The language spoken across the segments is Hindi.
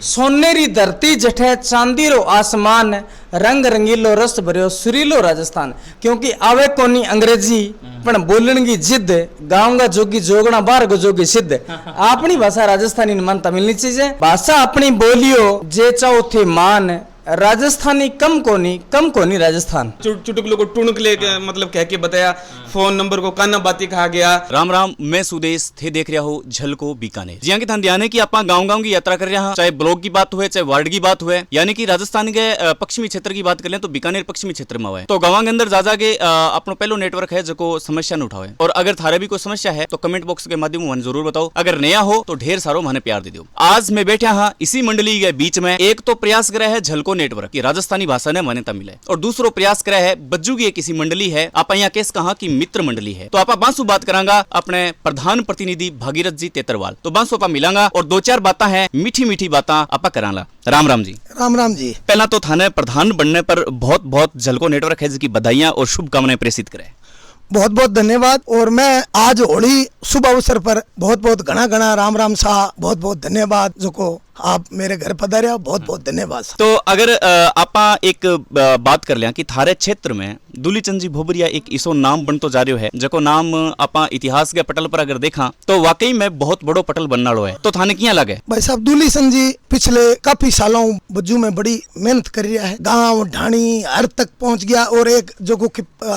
सोनेरी धरती जठे चांदी रो आसमान, रंग रंगीलो रस भरियो सुरीलो राजस्थान। क्योंकि आवे कोनी अंग्रेजी पण बोलण की जिद, गाँव का जोगी जोगना बार को जोगी सिद्ध। अपनी भाषा राजस्थानी मानता मिलनी चाहिए। भाषा अपनी बोलियो जे चाहो थे मान, राजस्थानी कम कोनी राजस्थान। चुटकुलों को टुणकले मतलब कह के बताया, फोन नंबर को काना बाती कहा गया। राम राम, मैं सुदेश थे देख रहा हूँ झलको बीकानेर। जी हाँ, ध्यान ध्यान है कि आप गाँव की यात्रा कर रहे हैं, चाहे ब्लॉक की बात हुए चाहे वार्ड की बात हुए, यानी कि राजस्थान के पश्चिमी क्षेत्र की बात कर लें तो बीकानेर पश्चिमी क्षेत्र में हुआ है। तो गाँव के अंदर जा के अपनो पहलो नेटवर्क है जो समस्या न उठावे। और अगर थारे भी कोई समस्या है तो कमेंट बॉक्स के माध्यम में जरूर बताओ। अगर नया हो तो ढेर सारो माने प्यार दे दो। आज मैं बैठा हाँ इसी मंडली के बीच में। एक तो प्रयास करे है झलको नेटवर्क की राजस्थानी भाषा ने मान्यता मिले, और दूसरो प्रयास करे है बज्जू की किसी मंडली है, आप यहाँ केस कहा कि मित्र मंडली है। तो आप बांसु बात करांगा अपने प्रधान प्रतिनिधि भागीरथ जी तेतरवाल। तो बांसु आप मिलांगा और दो चार बातें हैं, मीठी मीठी बातें आप करांगा। राम राम जी। राम राम जी। पहला तो थाने प्रधान बनने पर बहुत बहुत झलको नेटवर्क है जिसकी बधाइयां और शुभकामनाएं प्रेषित करें। बहुत बहुत धन्यवाद। और मैं आज होली शुभ अवसर पर बहुत बहुत घना राम राम सा बहुत बहुत धन्यवाद जो को आप मेरे घर पधारे, बहुत बहुत धन्यवाद। तो अगर आपा एक बात कर लिया कि थारे क्षेत्र में दूलीचंद जी भोबरिया एक इसो नाम बनतो जा रहा है, जको नाम आपा इतिहास के पटल पर अगर देखा तो वाकई में बहुत बड़ो पटल बनना है। तो थाने किया लगे भाई साहब दूलीचंद जी पिछले काफी सालों बज्जू में बड़ी मेहनत कर रहा है, गांव ढाणी हर तक पहुंच गया। और एक जो को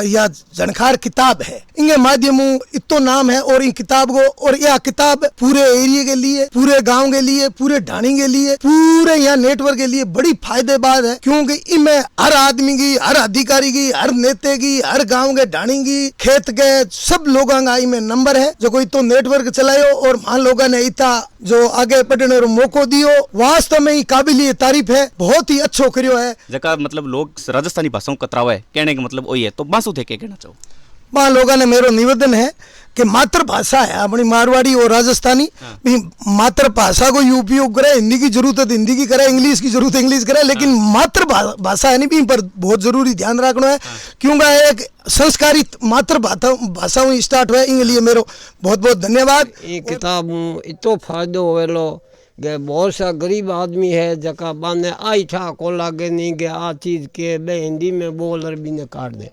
या जनखार किताब है, इनके माध्यम इतो नाम है। और इन किताब को और यह किताब पूरे एरिया के लिए, पूरे गाँव के लिए, पूरे ढाणी के लिए, पूरे यहाँ नेटवर्क के लिए बड़ी फायदेबाद है। क्योंकि इनमें हर आदमी की, हर अधिकारी की, हर नेता की, हर गांव के ढाणी की, खेत के सब लोगों का इनमें नंबर है जो कोई तो नेटवर्क चलायो। और वहाँ लोगों ने इतना जो आगे बढ़ने और मौको दियो, वास्तव में ही काबिलियत तारीफ है, बहुत ही अच्छो करियो है। जका मतलब लोग राजस्थानी भाषाओं कतरावे कहने का मतलब वही है। तो बांसु थे क्या कहना चाहो? वहाँ लोगों ने मेरो निवेदन है कि मातृभाषा है अपनी मारवाड़ी और राजस्थानी, मातृभाषा को उपयोग करे। हिंदी की जरूरत है हिंदी की करे, इंग्लिश की जरूरत है इंग्लिश करे, लेकिन मातृभाषा है नहीं पर बहुत जरूरी ध्यान रखना है। क्योंकि एक संस्कारित मातृभाषा स्टार्ट हुआ, इनके लिए मेरो बहुत बहुत धन्यवाद। ये किताब इतो फायदो होवेलो के बहुत सा गरीब आदमी है जका बाने आई ठा को लागे नहीं के आ चीज़ के बे हिंदी में बोल अरबी ने काट दे।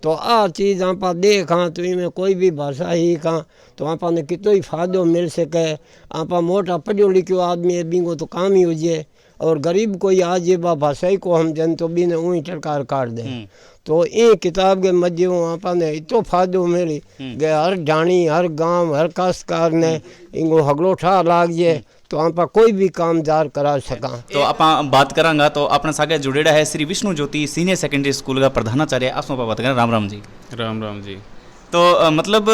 तो आ चीज़ आप देखा तो इनमें कोई भी भाषा ही कहा तो आप ने कितो ही फायदो मिल सके। आप मोटा पढ़ो लिखो आदमी है बिंगो तो काम ही हो जाए, और गरीब कोई आ जाए बा भाषा ही को हम जन तो बिन ऊँ टरकार काट दे। तो ये किताब के मध्य आपने इतो फायदो मिली कि हर ढाणी, हर गांव, हर काश्तकार ने इनको हगलो ठा लाग जाए तो आप कोई भी काम जार करा सका। तो आप बात करांगा तो अपना सागे जुड़ेड़ा है श्री विष्णु ज्योति सीनियर सेकेंडरी स्कूल का प्रधानाचार्य। आप बात करें। राम राम जी। राम राम जी। तो मतलब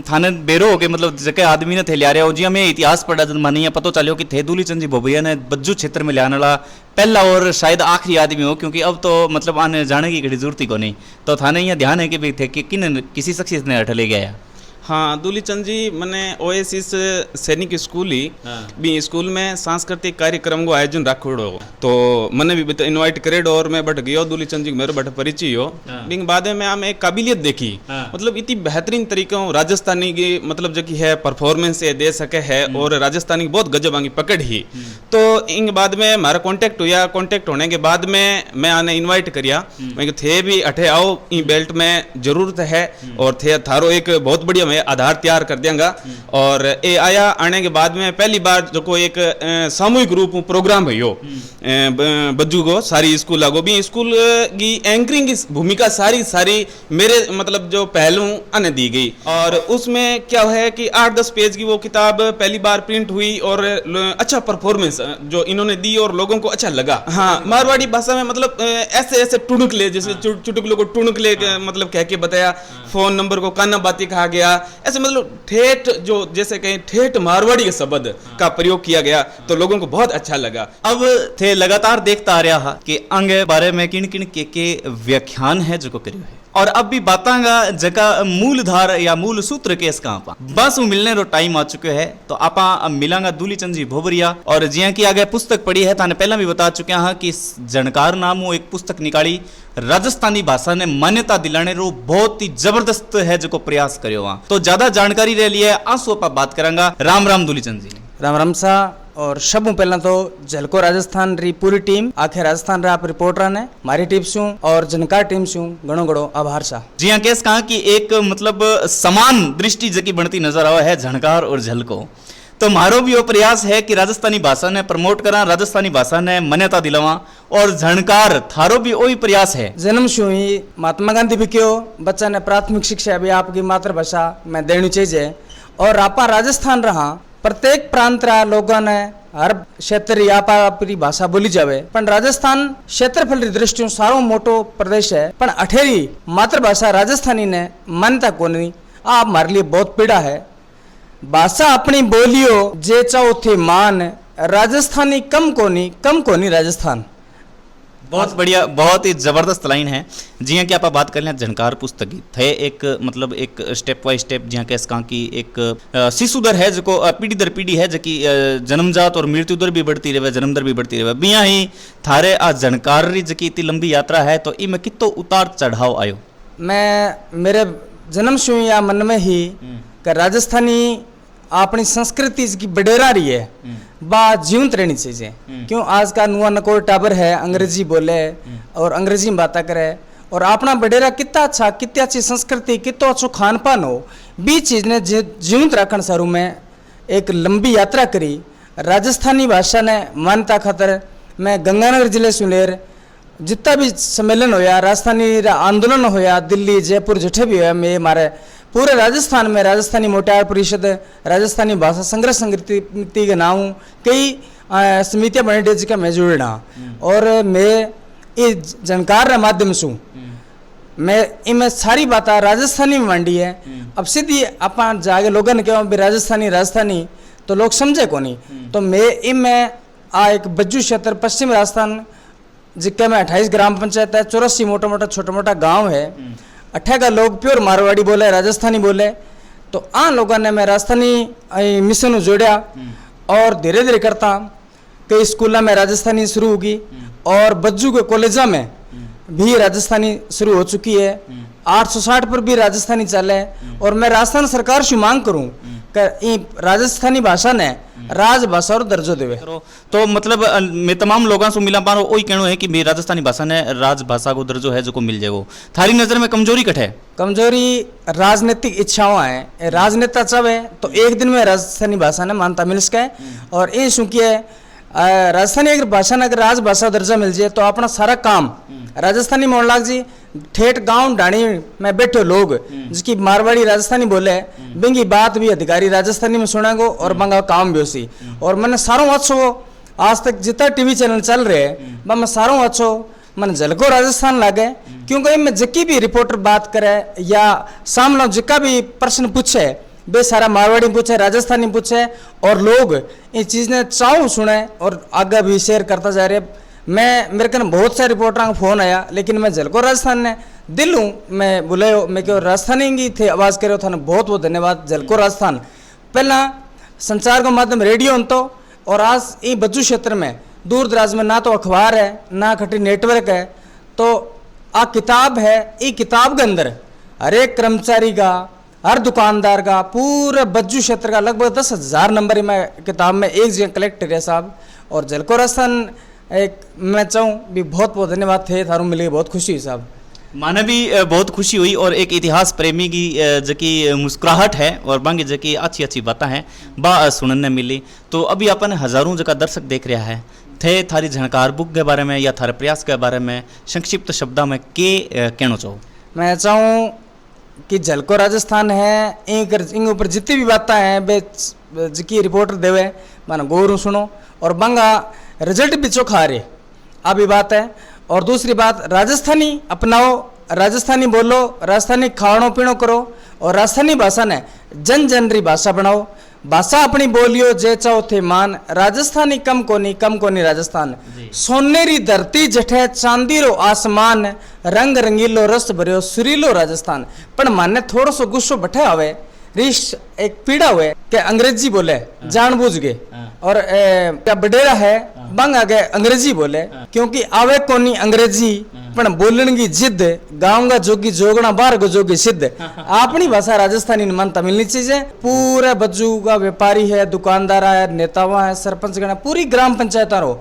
थाने बेरो हो के मतलब जके आदमी ने थे लिया रहे हो जी, हमें इतिहास पढ़ा जब मानी पता चलो कि थे दूलीचंद जी भोबरिया ने बज्जू क्षेत्र में लियाने वाला पहला और शायद आखिरी आदमी हो, क्योंकि अब तो मतलब आने जाने की घड़ी जरूरत ही को नहीं। तो थाने यहाँ ध्यान है कि भाई थे कि किसी शख्सियत ने हट ले गया। हाँ, दूलीचंद जी मैंने ओएसिस सैनिक स्कूल ही भी स्कूल में सांस्कृतिक कार्यक्रम को आयोजन रखोड़ो, तो मैंने भी इनवाइट करेडो और मैं बट गयो दूलीचंद जी मेरे बट परिचय हो। बिंग बाद में हम एक काबिलियत देखी, मतलब इतनी बेहतरीन तरीकों राजस्थानी की मतलब जो की है परफॉर्मेंस दे सके है, और राजस्थानी की बहुत गजब आंगी पकड़ ही। तो इन बाद में हमारा कांटेक्ट हुआ, कांटेक्ट होने के बाद में मैं आने इनवाइट करिया, मैं थे भी अठे आओ इन बेल्ट में जरूरत है और थे थारो एक बहुत बढ़िया आधार तैयार कर देंगे। और ये आया आने के बाद में पहली बार जो को एक सामूहिक रूप प्रोग्राम है बज्जू को सारी स्कूल लागो भी स्कूल की एंकरिंग की भूमिका सारी मेरे मतलब जो पहलू आने दी गई। और उसमें क्या है कि 8-10 पेज की वो किताब पहली बार प्रिंट हुई और अच्छा परफॉर्मेंस जो इन्होंने दी और लोगों को अच्छा लगा। हाँ, मारवाड़ी भाषा में मतलब ऐसे टुणकले जैसे चुटकुलों को टुणकले मतलब कह के बताया, फोन नंबर को काना बाती कहा गया, ऐसे मतलब ठेठ जो जैसे कहीं ठेठ मारवाड़ी के शब्द का प्रयोग किया गया तो लोगों को बहुत अच्छा लगा। अब थे लगातार देखता आ रहा कि अंग बारे में किन किन के व्याख्यान है जो करियो है, और अब भी बातांगा जगह मूलधार या मूल सूत्र केस कहाँ पा बस मिलने रो टाइम आ चुके हैं। तो आपा मिलांगा दूलीचंद जी भोबरिया, और जिया की आगे पुस्तक पढ़ी है ताने पहला भी बता चुके हैं कि जनकार नामो एक पुस्तक निकाली, राजस्थानी भाषा ने मान्यता दिलाने रो बहुत ही जबरदस्त है जो प्रयास करियो वहां। तो ज्यादा जानकारी ले लिए आंसू आपा बात करांगा। राम राम दूलीचंद जी। राम राम सा। और सब पहला तो झलको राजस्थान री पूरी टीम आखे राजस्थान रा आप रिपोर्टर ने मारी टीम शू और जनकार टीम शू घणो घणो आभार सा। जी हाँ, कैसे कहा कि एक मतलब समान दृष्टि जकी बनती नजर आवे है झणकार और झलको। तो मारो भी वो प्रयास है कि राजस्थानी भाषा ने प्रमोट करा, राजस्थानी भाषा ने मान्यता दिलावा, और झणकार थारो भी वही प्रयास है। जन्म शू ही महात्मा गांधी भी क्यों बच्चा ने प्राथमिक शिक्षा भी आपकी मातृभाषा में देनी चाहिए, और आपा राजस्थान रहा प्रत्येक प्रांत रा लोगों ने हर क्षेत्र आप अपनी भाषा बोली जावे, पण राजस्थान क्षेत्रफल की दृष्टि सारो मोटो प्रदेश है, पण अठेरी मातृभाषा राजस्थानी ने मान्यता कोनी। आप हमारे लिए बहुत पीड़ा है। भाषा अपनी बोलियो जे चाहो थे मान, राजस्थानी कम कोनी राजस्थान। बहुत बढ़िया, बहुत ही जबरदस्त लाइन है। जी हाँ, कि आप बात कर लें झणकार पुस्तक की थे एक मतलब एक स्टेप बाय स्टेप जी हाँ कैसे कहा कि एक शिशु दर है जो पीढ़ी दर पीढ़ी है जो कि जन्मजात और मृत्यु दर भी बढ़ती रहे, जन्म दर भी बढ़ती रहे। बिया ही थारे आ झणकार री जी इतनी लंबी यात्रा है, तो इनमें कितो उतार चढ़ाव आयो? मैं मेरे जन्म से या मन में ही कि राजस्थानी अपनी संस्कृति की बडेरा रही है, बात जीवंत रहनी चाहिए। क्यों आज का नुआ नकोर टाबर है अंग्रेजी बोले और अंग्रेजी में बातें करे, और अपना बडेरा कितना अच्छा, कितनी अच्छी संस्कृति, कितना अच्छा खान पान हो, बी चीज ने जीवंत रखने सारू में एक लंबी यात्रा करी। राजस्थानी भाषा ने मान्यता खातर मैं गंगानगर जिले सुनेर जितना भी सम्मेलन होया, राजस्थानी आंदोलन होया, दिल्ली जयपुर जिठे भी होया, मैं हमारे पूरे राजस्थान में राजस्थानी मोटार परिषद, राजस्थानी भाषा संग्रह समिति के नाम कई समितियाँ बने जिसका मैं जुड़ना, और मैं ये जानकार के माध्यम से मैं इनमें सारी बातें राजस्थानी में मांडी है। अब सीधी आप जाके लोगों ने कहा भी राजस्थानी तो लोग समझे को नहीं, तो मैं इनमें एक बज्जू क्षेत्र पश्चिम राजस्थान जिसके में 28 ग्राम पंचायत है, 84 मोटा छोटा मोटा गाँव है, 18 का लोग प्योर मारवाड़ी बोले, राजस्थानी बोले। तो आ लोगों ने मैं राजस्थानी मिशन जोड़ा, और धीरे धीरे करता कई स्कूलों में राजस्थानी शुरू होगी, और बज्जू के कॉलेजा में भी राजस्थानी शुरू हो चुकी है। 860 पर भी राजस्थानी चले, और मैं राजस्थान सरकार से मांग करूं कि राजस्थानी भाषा ने राजभाषा और दर्जो देवे। तो मतलब मैं तमाम लोगों से मिला पारो वही कहना है कि मेरी राजस्थानी भाषा ने राजभाषा को दर्जो है जो को मिल जाएगो। थारी नजर में कमजोरी कट है? कमजोरी राजनीतिक इच्छाओं है। राजनेता चाहे तो एक दिन में राजस्थानी भाषा ने मान्यता मिल सके, और ये चूंकि राजस्थानी अगर भाषा ने अगर राजभाषा दर्जा मिल जाए तो अपना सारा काम राजस्थानी में होने लग जी। ठेठ गांव ढाणी में बैठे लोग जिसकी मारवाड़ी राजस्थानी बोले, बिंगी बात भी अधिकारी राजस्थानी में सुनेगो और बंगा काम भी उसी। और मैंने सारों अच्छो आज तक जितना टीवी चैनल चल रहे हैं मैं सारों अच्छो मन झलको राजस्थान लागे, क्योंकि मैं जिकी भी रिपोर्टर बात करे या सामने जिका भी प्रश्न पूछे बे सारा मारवाड़ी पूछे, राजस्थानी पूछे, और लोग ये चीज़ ने चाहूँ सुने और आगे भी शेयर करता जा रहे। मैं मेरे कन बहुत सारे रिपोर्टरों का फोन आया, लेकिन मैं झलको राजस्थान ने दिल हूँ मैं बुलायो, मैं क्यों राजस्थानी की थे आवाज़ करे थाने बहुत बहुत धन्यवाद। झलको राजस्थान पहला संचार का माध्यम रेडियो तो, और आज ये बज्जू क्षेत्र में दूर दराज में ना तो अखबार है ना खटी नेटवर्क है, तो आ किताब है। ये किताब के अंदर हर एक कर्मचारी का, हर दुकानदार का, पूरे बज्जू क्षेत्र का लगभग 10,000 नंबर में किताब में एक जगह कलेक्ट है साहब। और झलको राजस्थान एक मैं चाहूँ भी बहुत बहुत धन्यवाद थे, थारू मिले बहुत खुशी हुई साहब। माने भी बहुत खुशी हुई, और एक इतिहास प्रेमी की जकी मुस्कुराहट है और बांगी जकी अच्छी अच्छी बातें हैं बा सुनने मिली। तो अभी अपन हजारों जगह दर्शक देख रहा है थे थारी झणकार बुक के बारे में या थारे प्रयास के बारे में संक्षिप्त शब्दों में के कहना चाहो? मैं चाहूँ कि झलको राजस्थान है इन ऊपर जितनी भी बातें हैं बे जिकी रिपोर्टर देवे माना गौरू सुनो, और बंगा रिजल्ट भी चोखा रहे अभी बात है। और दूसरी बात राजस्थानी अपनाओ, राजस्थानी बोलो, राजस्थानी खानो पीनो करो, और राजस्थानी भाषा ने जन जन री भाषा बनाओ। भाषा अपनी बोलियो जे चाहो थे मान, राजस्थानी कम कोनी राजस्थान। सोनेरी धरती जठे चांदी रो आसमान, रंग रंगीलो रस भरियो सुरीलो राजस्थान। पर माने थोड़ो सो गुस्सो बैठे आवे, रिश एक पीड़ा हुए कि अंग्रेजी बोले जानबूझ गए, और क्या बडेरा है बंग आगे अंग्रेजी बोले, क्योंकि आवे कोनी अंग्रेजी पण बोलने की जिद गाँव का जोगी जोगना बाहर को जोगी सिद्ध अपनी भाषा राजस्थानी ने मानता मिलनी चाहिए। पूरे बज्जू का व्यापारी है, दुकानदार है, नेतावा है, सरपंच गण है, पूरी ग्राम पंचायत रो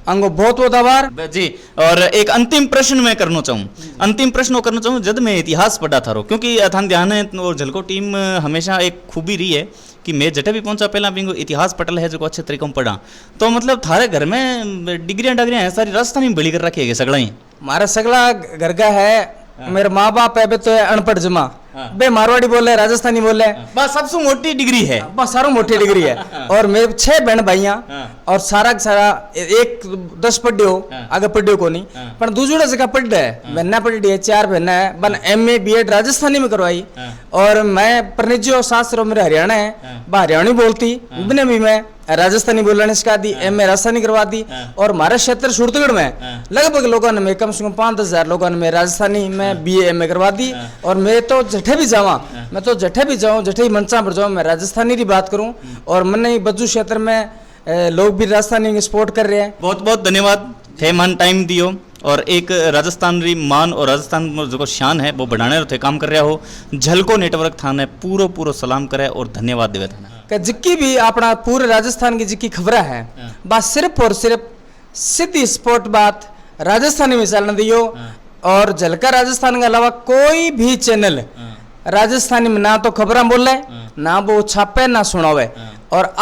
अंगो बहुत बहुत आभार जी। और एक अंतिम प्रश्न मैं करना चाहूँ जब मैं इतिहास पढ़ा था क्योंकि थान ध्यान है और झलको टीम हमेशा एक खूबी रही है कि मैं जटे भी पहुंचा पहला बिंगो इतिहास पटल है जो अच्छे तरीके में पढ़ा। तो मतलब थारे घर में डिग्रियां है सारी राजस्थानी में बड़ी कर रखी है सगड़ा ही? हमारा सगला घर का है, मेरे माँ बाप है तो है अनपढ़ जमा, बे मारवाड़ी बोले, राजस्थानी बोले, बस सबसे मोटी डिग्री है, बस सारों मोटी डिग्री है। और मेरे 6 बहन भाइयां और सारा का सारा एक 10 पढ़ियो आगे पढ़ियो को नहीं पर दूसरा जगह पढ़ है, बहना पढ़ी है, 4 बहना है, बन MA BEd राजस्थानी में करवाई। और मैं परनिज्यो शास्त्र मेरे हरियाणा है, हरियाणी बोलती बिना भी मैं राजस्थानी बोलने सिखा दी, MA राजस्थानी करवा दी। और हमारे क्षेत्र सूरतगढ़ में लगभग लोगों ने कम से कम 5-10 हजार लोगों ने राजस्थानी में BA MA करवा दी। और मैं तो जठे भी जाऊँ जठे ही मंचा पर जाऊँ मैं राजस्थानी की बात करूँ। और मैंने बज्जू क्षेत्र में लोग भी राजस्थानी की सपोर्ट कर रहे हैं। बहुत बहुत धन्यवाद थे मन टाइम दियो और एक राजस्थान री मान और राजस्थान में जो शान है वो बढ़ाने थे काम कर रहा हो। झलको नेटवर्क थाने पूरो सलाम करे और धन्यवाद देवे थाने जिक्की भी अपना पूरे राजस्थान की जिक्की खबर है बात सिर्फ और सिर्फ सीधी स्पोर्ट बात राजस्थानी में चलने दियो। और झलका राजस्थान के अलावा कोई भी चैनल राजस्थानी में ना तो खबरें बोले ना वो छापे ना सुनावे। और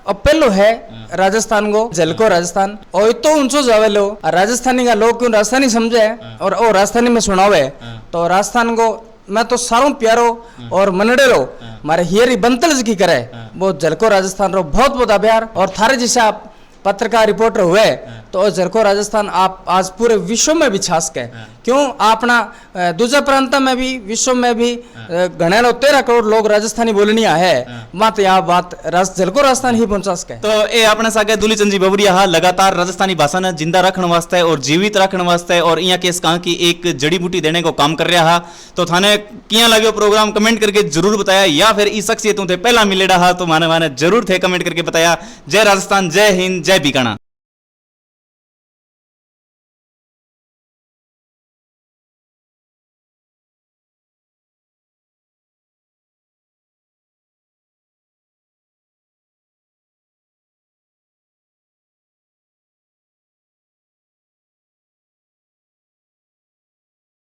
पहलो है राजस्थान को झलको राजस्थान और तो उनसो जावे लो राजस्थानी का लोग क्यों राजस्थानी समझे और ओ राजस्थानी में सुनावे। तो राजस्थान को मैं तो सारों प्यारो और मनड़े रो मारे हियरी बंतल की करे वो झलको राजस्थान रो बहुत बहुत आभार। और थारे जैसे आप पत्रकार रिपोर्टर हुए तो झलको राजस्थान आप आज पूरे विश्व में भी छास के क्यों अपना दूसरे प्रांत में भी विश्व में भी घने 13 करोड़ लोग राजस्थानी बोलनी है मत यहाँ बात झलको राजस्थान ही पहुंचा सके। तो ये अपने सागे दूलीचंद जी बबरिया हा लगातार राजस्थानी भाषा ने जिंदा रखने वास्ते और जीवित रखने वास्ते और यहाँ केस कहा की एक जड़ी बूटी देने को काम कर रहा। तो थाने किया लगे प्रोग्राम कमेंट करके जरूर बताया या फिर इस शख्सियतों थे पहला मिलेड़ा हा तो माने जरूर थे कमेंट करके बताया। जय राजस्थान, जय हिंद, जय बीकाना।